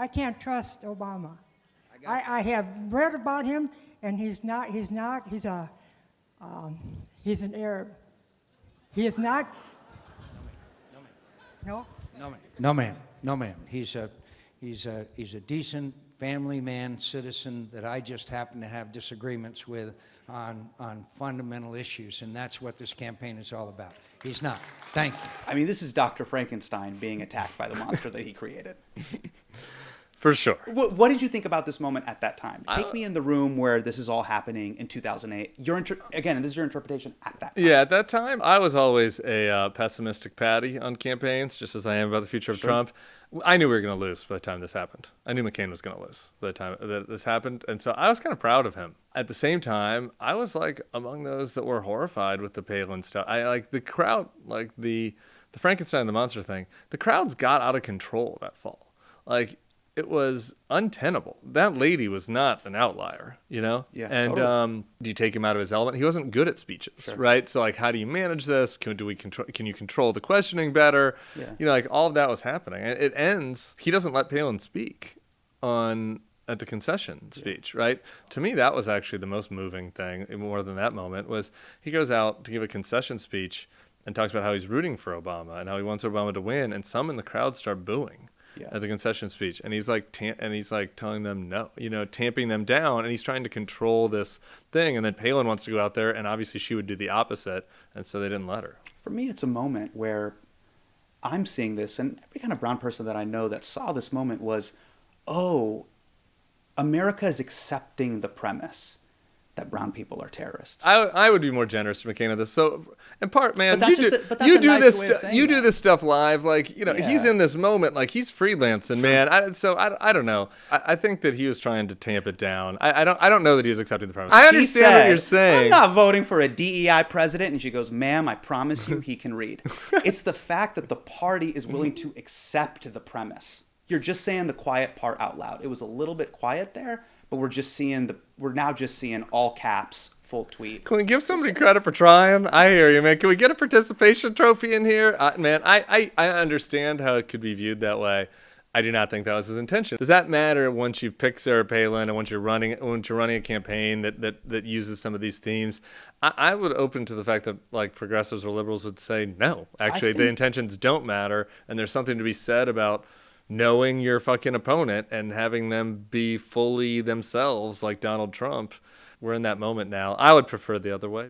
I can't trust Obama. I have read about him, and he's an Arab. He is not. No? No, ma'am. He's a decent family man, citizen that I just happen to have disagreements with on fundamental issues, and that's what this campaign is all about. He's not. Thank you. I mean, this is Dr. Frankenstein being attacked by the monster that he created. For sure. What did you think about this moment at that time? Take me in the room where this is all happening in 2008. Again, this is your interpretation at that time. Yeah, at that time, I was always a pessimistic Patty on campaigns, just as I am about the future of Trump. I knew we were going to lose by the time this happened. I knew McCain was going to lose by the time that this happened. And so I was kind of proud of him. At the same time, I was like among those that were horrified with the Palin stuff. I like the crowd, like the Frankenstein, the monster thing. The crowds got out of control that fall. Like, it was untenable. That lady was not an outlier, you know? Yeah, and totally. do you take him out of his element? He wasn't good at speeches, right? So, like, how do you manage this? Can you control the questioning better? Yeah. You know, like, all of that was happening. And it ends, he doesn't let Palin speak at the concession speech, right? To me, that was actually the most moving thing, more than that moment, was he goes out to give a concession speech and talks about how he's rooting for Obama and how he wants Obama to win, and some in the crowd start booing. Yeah. At the concession speech, and he's like telling them no, you know, tamping them down, and he's trying to control this thing. And then Palin wants to go out there, and obviously she would do the opposite, and so they didn't let her. For me, it's a moment where I'm seeing this, and every kind of brown person that I know that saw this moment was, oh, America is accepting the premise that brown people are terrorists. I would be more generous to McCain on this. So, in part, man, But that's you just do, a- but that's you a do nice this way of saying you do that. this stuff live, like, you know, he's Yeah. in this moment, like he's freelancing, man. I don't know. I think that he was trying to tamp it down. I don't know that he was accepting the premise. I She understand what said, you're saying. I'm not voting for a DEI president. And she goes, ma'am, I promise you he can read. It's the fact that the party is willing to accept the premise. You're just saying the quiet part out loud. It was a little bit quiet there, but we're now just seeing all caps, full tweet. Can we give somebody credit for trying? I hear you, man. Can we get a participation trophy in here? Man, I understand how it could be viewed that way. I do not think that was his intention. Does that matter once you've picked Sarah Palin and once you're running a campaign that uses some of these themes? I would open to the fact that, like, progressives or liberals would say, no, actually, the intentions don't matter, and there's something to be said about knowing your fucking opponent and having them be fully themselves, like Donald Trump. We're in that moment now. I would prefer the other way.